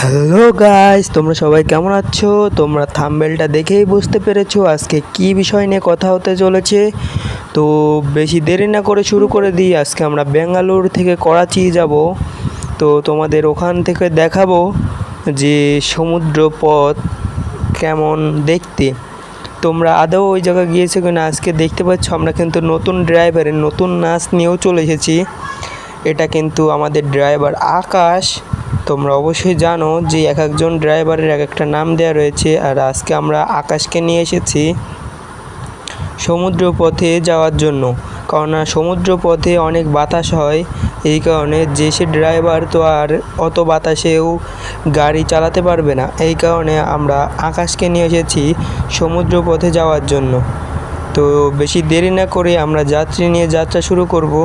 Hello guys, তোমরা সবাই কেমন আছো? তোমরা থাম্বনেলটা দেখেই বুঝতে পেরেছো আজকে কি বিষয় নিয়ে কথা হতে চলেছে। তো বেশি দেরি না করে শুরু করে দিই। আজকে আমরা বেঙ্গালুরু থেকে করাচি যাব। তো তোমাদের ওখান থেকে দেখাবো যে সমুদ্র পথ কেমন দেখতে। তোমরা আদৌ ওই জায়গায় গিয়েছো কিনা আজকে দেখতে পাচ্ছ। আমরা কিন্তু নতুন ড্রাইভারের নতুন নাচ নিয়েও চলে এসেছি। এটা কিন্তু আমাদের ড্রাইভার আকাশ। তোমরা অবশ্যই জানো যে এক একজন ড্রাইভারের এক একটা নাম দেওয়া রয়েছে। আর আজকে আমরা আকাশকে নিয়ে এসেছি সমুদ্র পথে যাওয়ার জন্য, কারণ সমুদ্র পথে অনেক বাতাস হয়। এই কারণে যে সে ড্রাইভার তো আর অত বাতাসেও গাড়ি চালাতে পারবে না। এই কারণে আমরা আকাশকে নিয়ে এসেছি সমুদ্র পথে যাওয়ার জন্য। তো বেশি দেরি না করে আমরা যাত্রী নিয়ে যাত্রা শুরু করব।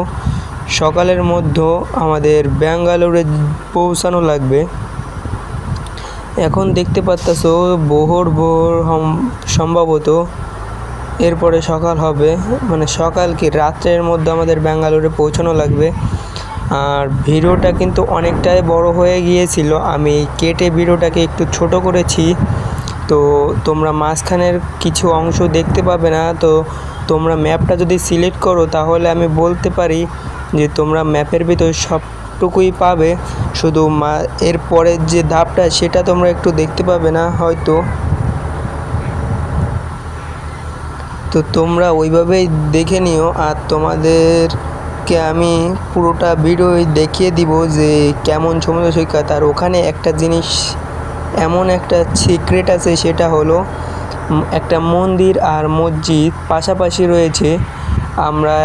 সকালের মধ্যে আমাদের বেঙ্গালুরুতে পৌঁছানো লাগবে। এখন দেখতে পাচ্ছো ভোর সম্ভবত এরপরে সকাল হবে, মানে সকাল কি রাত্রের মধ্যে আমাদের বেঙ্গালুরুতে পৌঁছানো লাগবে। আর ভিডিওটা কিন্তু অনেকটাই বড় হয়ে গিয়েছিল, আমি কেটে ভিডিওটাকে একটু ছোট করেছি। তো তোমরা মাঝখানের কিছু অংশ দেখতে পাবে না। তো তোমরা ম্যাপটা যদি সিলেক্ট করো তাহলে আমি বলতে পারি যে তোমরা ম্যাপের ভিতর সবটুকুই পাবে, শুধু এর পরের যে ধাপটা সেটা তোমরা একটু দেখতে পাবে না হয়তো। তো তোমরা ওইভাবেই দেখে নিও। আর তোমাদেরকে আমি পুরোটা ভিডিও দেখিয়ে দিব যে কেমন সমুদ্র সৈকত। আর ওখানে একটা জিনিস, এমন একটা সিক্রেট আছে, সেটা হলো একটা মন্দির আর মসজিদ পাশাপাশি রয়েছে। আমরা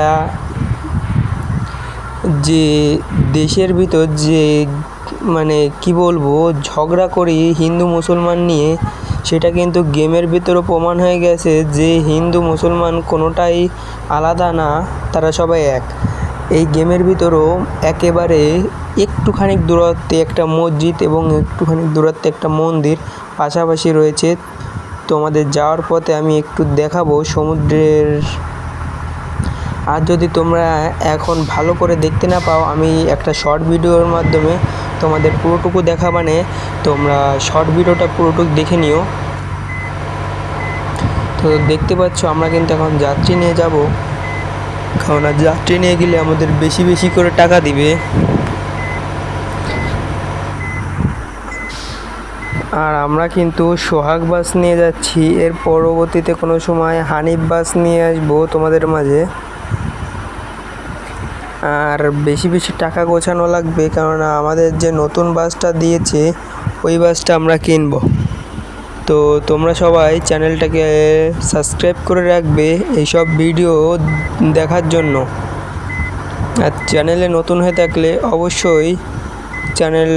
যে দেশের ভিতর যে মানে কি বলবো ঝগড়া করি হিন্দু মুসলমান নিয়ে, সেটা কিন্তু গেমের ভিতরও প্রমাণ হয়ে গেছে যে হিন্দু মুসলমান কোনোটাই আলাদা না, তারা সবাই এক। এই গেমের ভিতরও একেবারে একটুখানি দূরত্বে একটা মসজিদ এবং একটুখানি দূরত্বে একটা মন্দির পাশাপাশি রয়েছে। তোমাদের যাওয়ার পথে আমি একটু দেখাবো সমুদ্রের। আর যদি তোমরা এখন ভালো করে দেখতে না পাও, আমি একটা শর্ট ভিডিওর মাধ্যমে তোমাদের পুরোটুকু দেখাবানে তোমরা শর্ট ভিডিওটা পুরোটুকু দেখে নিও। তো দেখতে পাচ্ছ আমরা কিন্তু এখন যাত্রী নিয়ে যাব, কারণ যাত্রী নিয়ে গেলে আমাদের বেশি বেশি করে টাকা দিবে। আর আমরা কিন্তু সোহাগ বাস নিয়ে যাচ্ছি, এর পরবর্তীতে কোনো সময় হানিফ বাস নিয়ে আসবো তোমাদের মাঝে। আর বেশি বেশি টাকা গোছানো লাগবে, কারণ আমাদের যে নতুন বাসটা দিয়েছে ওই বাসটা আমরা কিনবো। তো তোমরা সবাই চ্যানেলটাকে সাবস্ক্রাইব করে রাখবে এইসব ভিডিও দেখার জন্য। আর চ্যানেলে নতুন হয়ে থাকলে অবশ্যই চ্যানেল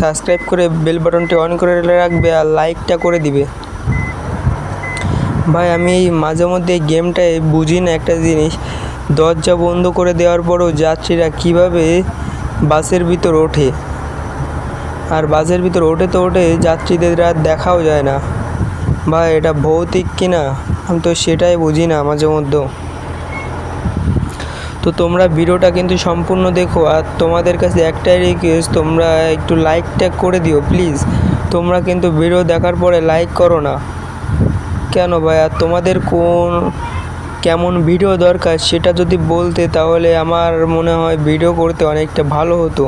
সাবস্ক্রাইব করে বেল বাটনটি অন করে রাখবে আর লাইকটা করে দিবে। ভাই আমি মাঝে মধ্যে এই গেমটায় বুঝি না একটা জিনিস, দরজা বন্ধ করে দেওয়ার পরেও যাত্রীরা কিভাবে বাসের ভিতর ওঠে। আর বাসের ভিতর ওঠে তো ওঠে, যাত্রীদের আর দেখাও যায় না। ভাই এটা ভৌতিক কিনা আমি তো সেটাই বুঝি না মাঝে মধ্যে। তো তোমরা ভিডিওটা কিন্তু সম্পূর্ণ দেখো। আর তোমাদের কাছে একটাই রিকোয়েস্ট, তোমরা একটু লাইকটা করে দিও প্লিজ। তোমরা কিন্তু ভিডিও দেখার পরে লাইক করো না কেন ভাই? আর তোমাদের কেমন ভিডিও দরকার সেটা যদি বলতে, তাহলে আমার মনে হয় ভিডিও করতে অনেকটা ভালো হতো।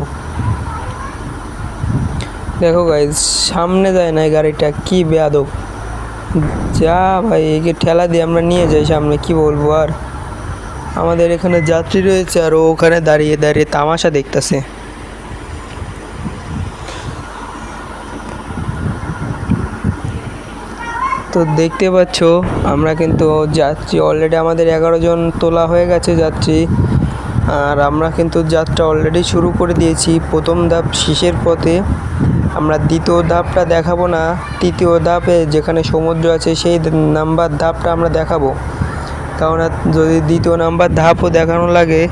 দেখো গাইস, সামনে যায় না গাড়িটা, কি বেয়াদব। যা ভাই, একে ঠেলা দিয়ে আমরা নিয়ে যাই সামনে, কি বলবো। আর আমাদের এখানে যাত্রী রয়েছে আর ওখানে দাঁড়িয়ে দাঁড়িয়ে তামাশা দেখতেছে। তো দেখতে পাচ্ছ আমরা কিন্তু যাত্রী অলরেডি আমাদের 11 জন তোলা হয়ে গেছে যাত্রী। আর আমরা কিন্তু যাত্রা অলরেডি শুরু করে দিয়েছি। প্রথম ধাপ শেষের পথে, আমরা দ্বিতীয় ধাপটা দেখাবো না, তৃতীয় ধাপে যেখানে সমুদ্র আছে সেই নাম্বার ধাপটা আমরা দেখাবো। কারণ যদি দ্বিতীয় নাম্বার ধাপও দেখানো লাগে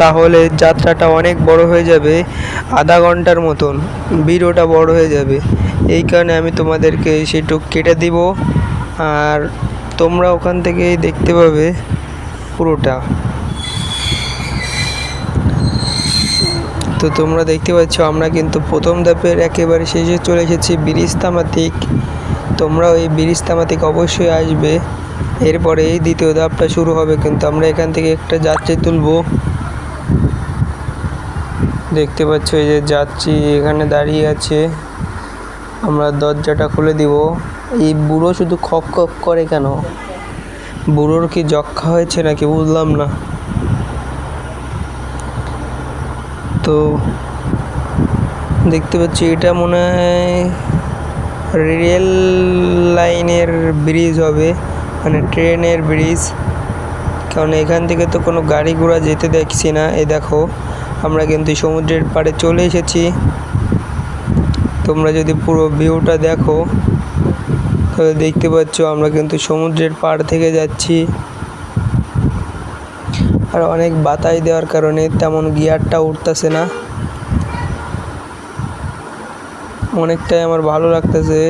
তাহলে যাত্রাটা অনেক বড় হয়ে যাবে, আধা ঘন্টার মতন ভিডিওটা বড় হয়ে যাবে। এই কারণে আমি তোমাদেরকে সেটুকু কেটে দিব, আর তোমরা ওখান থেকেই দেখতে পাবে পুরোটা। তো তোমরা দেখতে পাচ্ছ আমরা কিন্তু প্রথম ধাপের একেবারে শেষে চলে এসেছি ব্রিজ তামাতিক। তোমরাও এই ব্রিজ তামাতিক অবশ্যই আসবে। এরপরে এই দ্বিতীয় ধাপটা শুরু হবে, কিন্তু আমরা এখান থেকে একটা যাত্রী তুলবো। দেখতে পাচ্ছ এই যে যাত্রী এখানে দাঁড়িয়ে আছে, আমরা দরজাটা খুলে দিব। এই বুড়ো শুধু খপ খপ করে কেন? বুড়োর কি যক্ষা হয়েছে নাকি বুঝলাম না। তো দেখতে পাচ্ছি এটা মনে হয় রেল লাইনের ব্রিজ হবে, মানে ট্রেনের ব্রিজ, কারণ এখান থেকে তো কোনো গাড়ি ঘোড়া যেতে দেখছি না। এই দেখো আমরা কিন্তু সমুদ্রের পাড়ে চলে এসেছি। তোমরা যদি পুরো ভিউটা দেখো তাহলে দেখতে পাচ্ছ আমরা কিন্তু সমুদ্রের পাড় থেকে যাচ্ছি। আর অনেক বাতাস দেওয়ার কারণে তেমন গিয়ারটা উঠতেছে না। অনেকটাই আমার ভালো লাগতেছে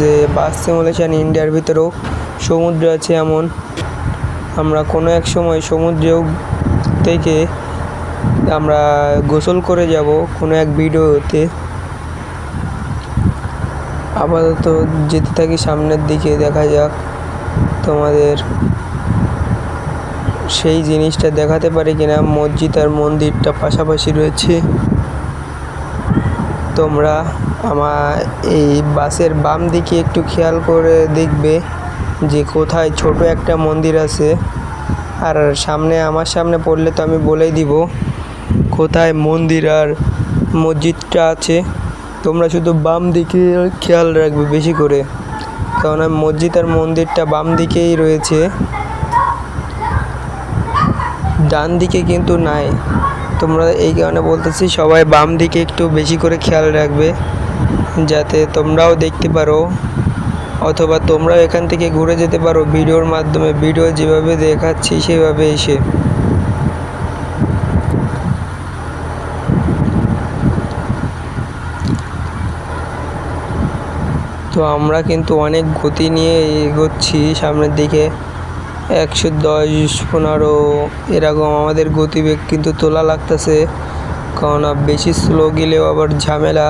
যে বাস সিমুলেশন ইন্ডিয়ার ভিতরেও সমুদ্র আছে এমন। আমরা কোনো এক সময় সমুদ্রেও থেকে আমরা গোসল করে যাব কোনো এক ভিডিওতে। আপাতত যেতে থাকি সামনের দিকে, দেখা যাক তোমাদের সেই জিনিসটা দেখাতে পারি কিনা। মসজিদ আর মন্দিরটা পাশাপাশি রয়েছে। তোমরা আমার এই বাসের বাম দিকে একটু খেয়াল করে দেখবে যে কোথায় ছোট একটা মন্দির আছে। আর আমার সামনে পড়লে তো আমি বলেই দিব কোথায় মন্দির আর মসজিদটা আছে। তোমরা শুধু বাম দিকে খেয়াল রাখবে বেশি করে, কারণ মসজিদ আর মন্দিরটা বাম দিকেই রয়েছে, ডান দিকে কিন্তু নাই। তোমরা এই কারণে বলতেছি সবাই বাম দিকে একটু বেশি করে খেয়াল রাখবে, যাতে তোমরাও দেখতে পারো, অথবা তোমরাও এখান থেকে ঘুরে যেতে পারো ভিডিওর মাধ্যমে। ভিডিও যেভাবে দেখাচ্ছি সেভাবে এসে। তো আমরা কিন্তু অনেক গতি নিয়ে এগোচ্ছি সামনের দিকে, 110, 15 এরকম আমাদের গতিবেগ কিন্তু তোলা লাগতেছে, কারণ বেশি স্লো গেলেও আবার ঝামেলা,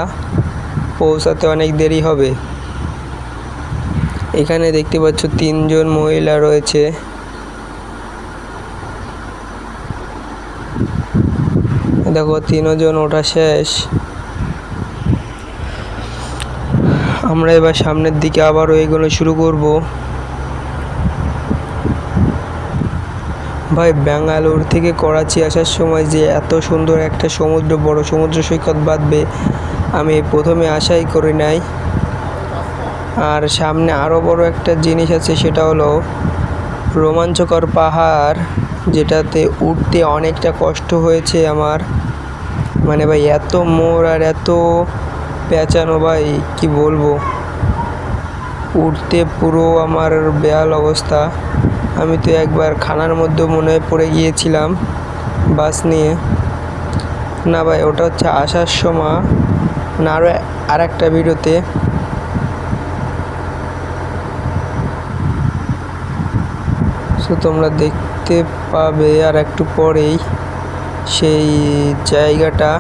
পৌঁছাতে অনেক দেরি হবে। এখানে দেখতে পাচ্ছ 3 জন মহিলা রয়েছে। দেখো 3 জন ওঠা শেষ। আমরা এবার সামনের দিকে আবারও এগোনো শুরু করব। ভাই ব্যাঙ্গালোর থেকে করাচি আসার সময় যে এত সুন্দর একটা বড় সমুদ্র সৈকত বাঁধবে আমি প্রথমে আশাই করি নাই। আর সামনে আরও বড় একটা জিনিস আছে, সেটা হলো রোমাঞ্চকর পাহাড়, যেটাতে উঠতে অনেকটা কষ্ট হয়েছে আমার। মানে ভাই এত মোড় আর এত পেঁচানো, ভাই কি বলবো, উঠতে পুরো আমার বেহাল অবস্থা। আমি তো একবার খানার মধ্যে মনে হয় পড়ে গিয়েছিলাম বাস নিয়ে। না ভাই ওটা হচ্ছে আসার সময়, না আর একটা ভিডিওতে। সো তোমরা দেখতে পাবে আর একটু পরেই সেই জায়গাটা।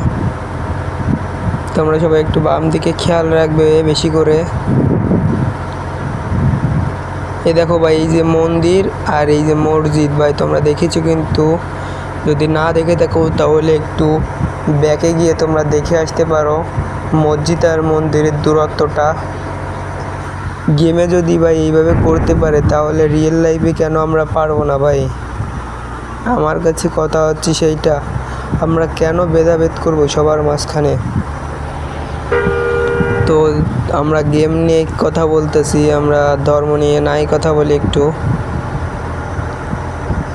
তোমরা সবাই একটু বাম দিকে খেয়াল রাখবে বেশি করে। এই দেখো ভাই এই যে মন্দির আর এই যে মসজিদ, ভাই তোমরা দেখেছো, কিন্তু যদি না দেখে থাকো তাহলে একটু ব্যাকে গিয়ে তোমরা দেখে আসতে পারো মসজিদ আর মন্দিরের দূরত্বটা। গেমে যদি ভাই এইভাবে করতে পারে তাহলে রিয়েল লাইফে কেন আমরা পারবো না ভাই? আমার কাছে কথা হচ্ছে সেইটা, আমরা কেন ভেদাভেদ করবো সবার মাঝখানে? তো আমরা গেম নিয়ে কথা বলতেছি, আমরা ধর্ম নিয়ে নাই কথা বলি একটু।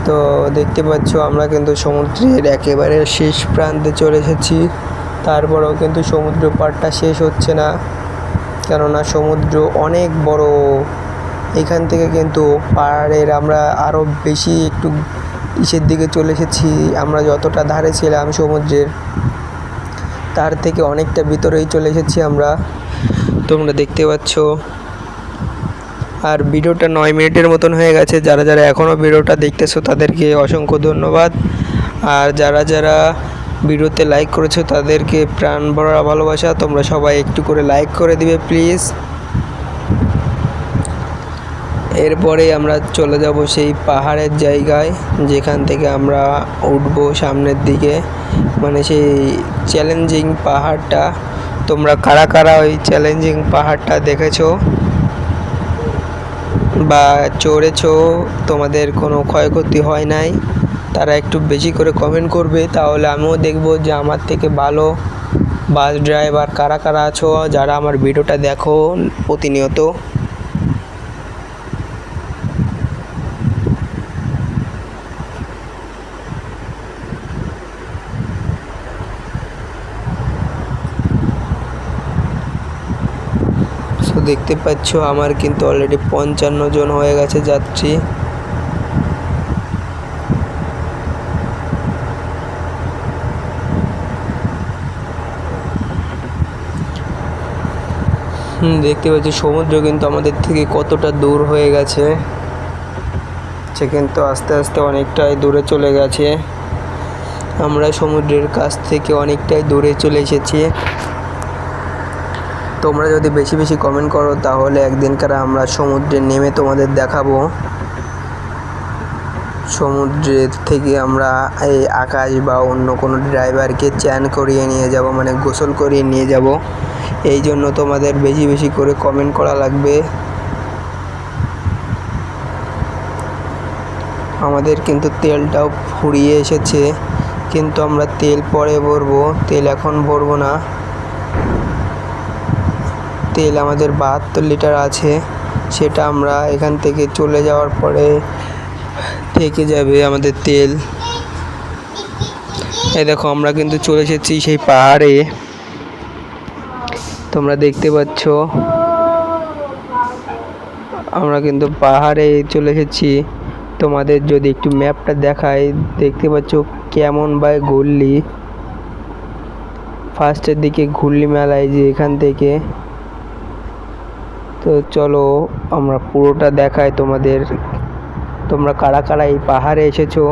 তো দেখতে পাচ্ছ আমরা কিন্তু সমুদ্রের একেবারে শেষ প্রান্তে চলে এসেছি। তারপরেও কিন্তু সমুদ্র পাড়টা শেষ হচ্ছে না, কেননা সমুদ্র অনেক বড়। এখান থেকে কিন্তু পাহাড়ের আমরা আরও বেশি একটু ইসের দিকে চলে এসেছি। আমরা যতটা ধারে ছিলাম সমুদ্রের, তার থেকে অনেকটা ভিতরেই চলে এসেছি আমরা, তোমরা দেখতে পাচ্ছ। আর ভিডিওটা 9 মিনিটের মতন হয়ে গেছে। যারা যারা এখনও ভিডিওটা দেখতেছো তাদেরকে অসংখ্য ধন্যবাদ। আর যারা যারা ভিডিওতে লাইক করেছো তাদেরকে প্রাণ ভরা ভালোবাসা। তোমরা সবাই একটু করে লাইক করে দিবে প্লিজ। এরপরে আমরা চলে যাব সেই পাহাড়ের জায়গায় যেখান থেকে আমরা উঠব সামনের দিকে, মানে সেই চ্যালেঞ্জিং পাহাড়টা। তোমরা কারা কারা ওই চ্যালেঞ্জিং পাহাড়টা দেখেছো বা চড়েছো, তোমাদের কোনো ক্ষয়ক্ষতি হয় নাই, তারা একটু বেশি করে কমেন্ট করবে, তাহলে আমিও দেখব যে আমার থেকে ভালো বাস ড্রাইভার কারা কারা আছো যারা আমার ভিডিওটা দেখো প্রতিনিয়ত। তো দেখতে পাচ্ছ আমার কিন্তু অলরেডি 55 জন হয়ে গেছে যাত্রী। দেখতে পাচ্ছি সমুদ্র কিন্তু আমাদের থেকে কতটা দূর হয়ে গেছে, সে কিন্তু আস্তে আস্তে অনেকটাই দূরে চলে গেছে। আমরা সমুদ্রের কাছ থেকে অনেকটাই দূরে চলে এসেছি। তোমরা যদি বেশি বেশি কমেন্ট করো তাহলে একদিনকার আমরা সমুদ্রে নেমে তোমাদের দেখাবো। সমুদ্রের থেকে আমরা এই আকাশ বা অন্য কোনো ড্রাইভারকে চ্যান করিয়ে নিয়ে যাব, মানে গোসল করিয়ে নিয়ে যাব। এই জন্য তোমাদের বেশি বেশি করে কমেন্ট করা লাগবে। আমাদের কিন্তু তেলটাও ফুরিয়ে এসেছে, কিন্তু আমরা তেল পরে ভরবো, তেল এখন ভরবো না। তেল আমাদের 72 লিটার আছে, সেটা আমরা এখান থেকে চলে যাওয়ার পরে থেকে যাবে আমাদের তেল। এই দেখো আমরা কিন্তু চলে এসেছি সেই পাহাড়ে, তোমরা দেখতে পাচ্ছ আমরা কিন্তু পাহাড়ে চলে এসেছি। তোমাদের যদি একটু ম্যাপটা দেখাই, দেখতে পাচ্ছ কেমন ভাই ঘুরলি, ফার্স্টের দিকে ঘুরলি মেলায় যে এখান থেকে। তো চলো আমরা পুরোটা দেখাই তোমাদের। তোমরা কারা কারা এই পাহাড়ে এসেছো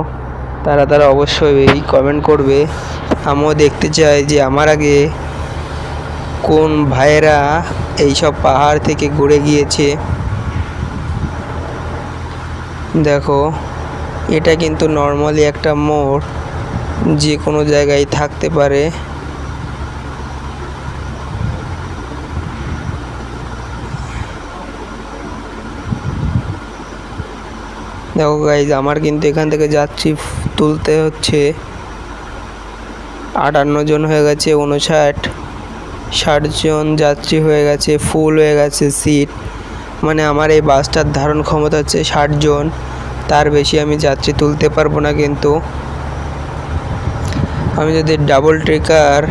তারা তারা অবশ্যই কমেন্ট করবে। আমিও দেখতে চাই যে আমার আগে কোন ভাইয়েরা এইসব পাহাড় থেকে ঘুরে গিয়েছে। দেখো এটা কিন্তু নর্মালি একটা মোড়, যে কোনো জায়গায় থাকতে পারে। দেখো গাইজ আমার কিন্তু এখান থেকে যাত্রী তুলতে হচ্ছে 58 জন হয়ে গেছে, 59, 60 জন যাত্রী হয়ে গেছে, ফুল হয়ে গেছে সিট। মানে আমার এই বাসটার ধারণ ক্ষমতা হচ্ছে 60 জন, তার বেশি আমি যাত্রী তুলতে পারবো না। কিন্তু আমি যদি ডাবল ট্রেকার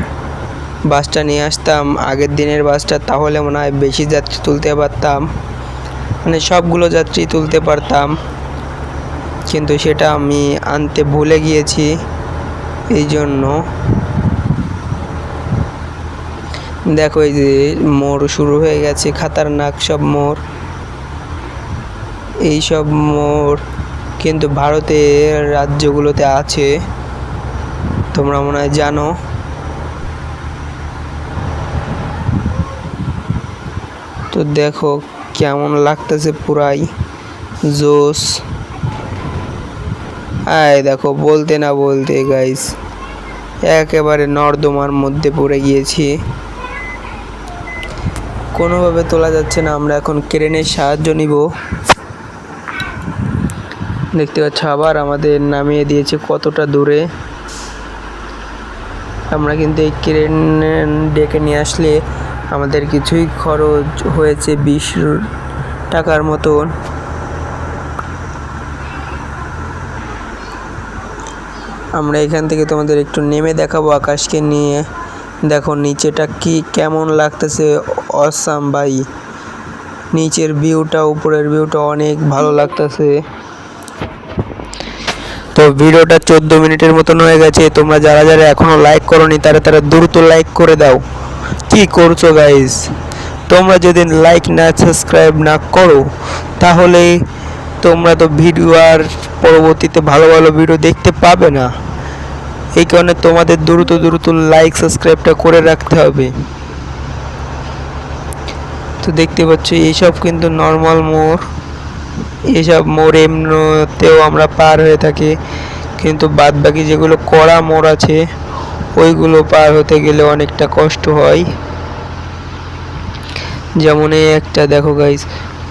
বাসটা নিয়ে আসতাম আগের দিনের বাসটা, তাহলে মনে হয় বেশি যাত্রী তুলতে পারতাম, মানে সবগুলো যাত্রী তুলতে পারতাম, কিন্তু সেটা আমি আনতে ভুলে গিয়েছি। এই জন্য দেখো এই যে মোড় শুরু হয়ে গেছে, খাতারনাক সব মোড়। এই সব মোড় কিন্তু ভারতের রাজ্যগুলোতে আছে, তোমরা মনে হয় জানো। তো দেখো কেমন লাগতেছে, পুরাই জোস। দেখো বলতে না বলতে গাইস একেবারে নর্দমার মধ্যে পড়ে গিয়েছি, কোনোভাবে তোলা যাচ্ছে না। আমরা এখন ক্রেনের সাহায্য নিব। দেখতে পাচ্ছ আবার আমাদের নামিয়ে দিয়েছে কতটা দূরে। আমরা কিন্তু এই ক্রেন ডেকে নিয়ে আসলে আমাদের কিছুই খরচ হয়েছে 20 টাকার মতন। আমরা এখান থেকে তোমাদের একটু নেমে দেখাবো আকাশকে নিয়ে। দেখো নিচেটা কি কেমন লাগতেছে, অসাম ভাই। নিচের ভিউটা উপরের ভিউটা অনেক ভালো লাগতেছে। তো ভিডিওটা 14 মিনিটের মতন হয়ে গেছে। তোমরা যারা যারা এখনো লাইক করোনি তারা তারা দ্রুত লাইক করে দাও। কি করছো গাইস? তোমরা যদি লাইক না সাবস্ক্রাইব না করো তাহলে তোমরা তো ভিডিও আর পরবর্তীতে ভালো ভালো ভিডিও দেখতে পাবে না। এই কারণে তোমাদের দ্রুত দ্রুত লাইক সাবস্ক্রাইবটা করে রাখতে হবে। তো দেখতে পাচ্ছ এইসব কিন্তু নর্মাল মোড়, এইসব মোড় এমনিতেও আমরা পার হয়ে থাকি, কিন্তু বাদ বাকি যেগুলো কড়া মোড় আছে ওইগুলো পার হতে গেলে অনেকটা কষ্ট হয়। যেমন এই একটা দেখো গাইস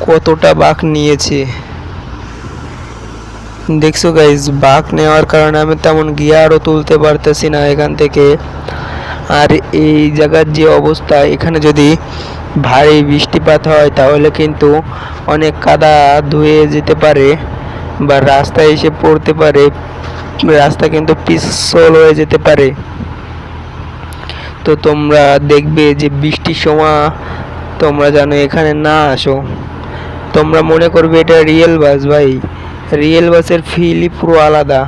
কতটা বাঁক নিয়েছে, দেখছো গাইস বাঁক নেওয়ার কারণে আমি তেমন গিয়ারও তুলতে পারতেছি না এখান থেকে। আর এই জায়গার যে অবস্থা, এখানে যদি ভারী বৃষ্টিপাত হয় তাহলে কিন্তু অনেক কাদা ধুয়ে যেতে পারে বা রাস্তায় এসে পড়তে পারে, রাস্তা কিন্তু পিছল হয়ে যেতে পারে। তো তোমরা দেখবে যে বৃষ্টির সময় তোমরা যেন এখানে না আসো। তোমরা মনে করবে এটা রিয়েল বাস, ভাই রিয়েল বাসের ফিলই পুরো আলাদা।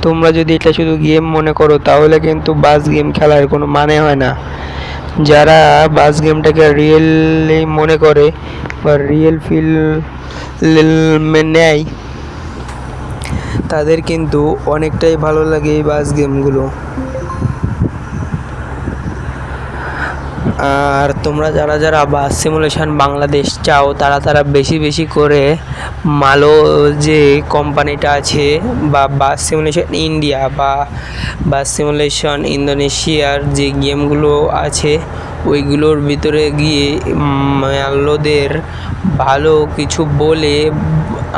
তোমরা যদি এটা শুধু গেম মনে করো তাহলে কিন্তু বাস গেম খেলার কোনো মানে হয় না। যারা বাস গেমটাকে রিয়েলি মনে করে বা রিয়েল ফিল নেয় তাদের কিন্তু অনেকটাই ভালো লাগে এই বাস গেমগুলো। আর তোমরা যারা যারা বাস সিমুলেশন বাংলাদেশ চাও তারা বেশি বেশি করে মালো যে কোম্পানিটা আছে বা বাস সিমুলেশন ইন্ডিয়া বা বাস সিমুলেশন ইন্দোনেশিয়ার যে গেমগুলো আছে ওইগুলোর ভিতরে গিয়ে মালোদের ভালো কিছু বলে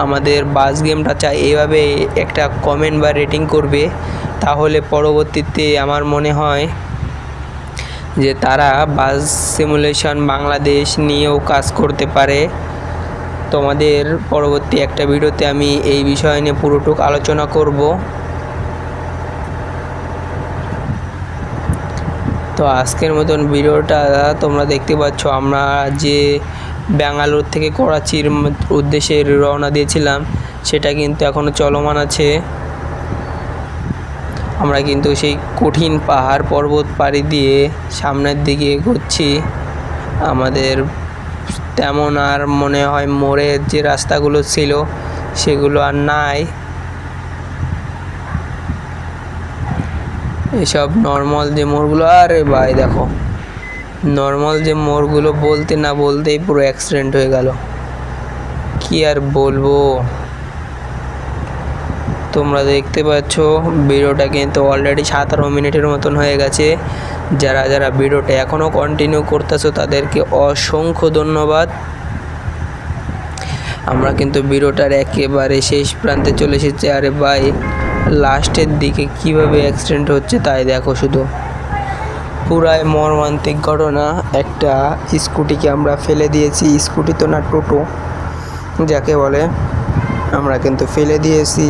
আমাদের বাস গেমটা চাই এভাবে একটা কমেন্ট বা রেটিং করবে, তাহলে পরবর্তীতে আমার মনে হয় যে তারা বাস সিমুলেশন বাংলাদেশ নিয়েও কাজ করতে পারে। তোমাদের পরবর্তী একটা ভিডিওতে আমি এই বিষয় নিয়ে পুরোটুক আলোচনা করব। তো আজকের মতন ভিডিওটা তোমরা দেখতে পাচ্ছ আমরা যে ব্যাঙ্গালোর থেকে করাচির উদ্দেশ্যে রওনা দিয়েছিলাম সেটা কিন্তু এখনও চলমান আছে। আমরা কিন্তু সেই কঠিন পাহাড় পর্বত পাড়ি দিয়ে সামনের দিকে এগোচ্ছি। আমাদের তেমন আর মনে হয় মোড়ের যে রাস্তাগুলো ছিল সেগুলো আর নাই। এসব নর্মাল যে মোড়গুলো, আরে ভাই দেখো নর্মাল যে মোড়গুলো বলতে না বলতেই পুরো অ্যাক্সিডেন্ট হয়ে গেল, কি আর বলবো। তোমরা দেখতে পাচ্ছ ভিডিওটা কিন্তু অলরেডি 17 মিনিটের মতন হয়ে গেছে। যারা যারা ভিডিওটা এখনও কন্টিনিউ করতেছো তাদেরকে অসংখ্য ধন্যবাদ। আমরা কিন্তু ভিডিওটার একেবারে শেষ প্রান্তে চলে এসেছি। আরে ভাই লাস্টের দিকে কিভাবে অ্যাক্সিডেন্ট হচ্ছে তাই দেখো শুধু, পুরাই মর্মান্তিক ঘটনা। একটা স্কুটিকে আমরা ফেলে দিয়েছি, স্কুটি তো না টোটো যাকে বলে, আমরা কিন্তু ফেলে দিয়েছি।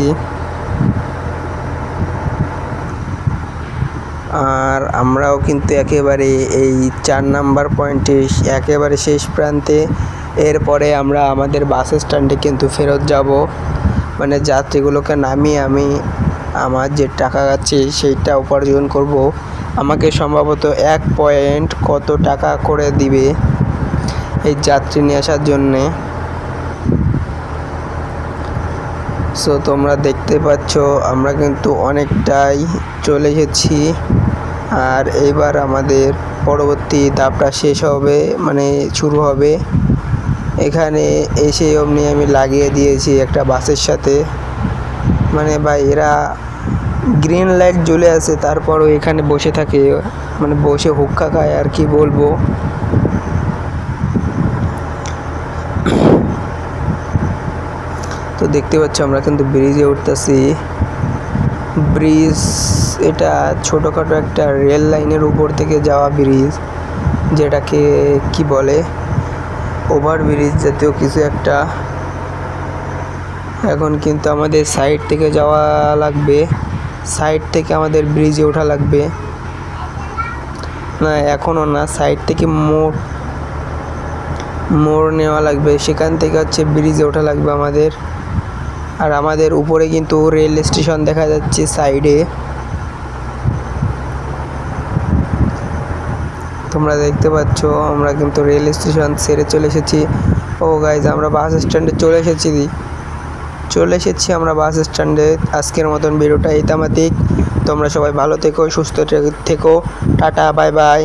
আর আমরাও কিন্তু একেবারে এই 4 নাম্বার পয়েন্টে একেবারে শেষ প্রান্তে। এরপরে আমরা আমাদের বাস স্ট্যান্ডে কিন্তু ফেরত যাব, মানে যাত্রীগুলোকে নামিয়ে আমি আমার যে টাকা আছে সেইটা উপার্জন করব। আমাকে সম্ভবত 1 পয়েন্ট কত টাকা করে দিবে এই যাত্রী নিয়ে আসার জন্যে। সো তোমরা দেখতে পাচ্ছ আমরা কিন্তু অনেকটাই চলে এসেছি। আর এবার আমাদের পরবর্তী ধাপটা শেষ হবে, মানে শুরু হবে। এখানে এসে অমনি আমি লাগিয়ে দিয়েছি একটা বাসের সাথে, মানে ভাই এরা গ্রিন লাইট জ্বলে আছে তারপরও এখানে বসে থাকে, মানে বসে হুক্কা খায় আর কি বলবো। তো দেখতে পাচ্ছ আমরা কিন্তু ব্রিজে উঠতেছি। ব্রিজ এটা ছোটোখাটো একটা রেল লাইনের উপর থেকে যাওয়া ব্রিজ, যেটাকে কি বলে ওভার ব্রিজ জাতীয় কিছু একটা। এখন কিন্তু আমাদের সাইড থেকে যাওয়া লাগবে, সাইড থেকে আমাদের ব্রিজে ওঠা লাগবে। না এখনও না, সাইড থেকে মোড় নেওয়া লাগবে, সেখান থেকে হচ্ছে ব্রিজে ওঠা লাগবে আমাদের। আর আমাদের উপরে কিন্তু রেল স্টেশন দেখা যাচ্ছে সাইডে, তোমরা দেখতে পাচ্ছ। আমরা কিন্তু রেল স্টেশন ছেড়ে চলে এসেছি। ও গাইজ আমরা বাস স্ট্যান্ডে চলে এসেছি। চলে এসেছি আমরা বাস স্ট্যান্ডে। আজকের মতন ভিডিওটা এই তামাতিক। তোমরা সবাই ভালো থেকো, সুস্থ থেকো। Tata, bye bye.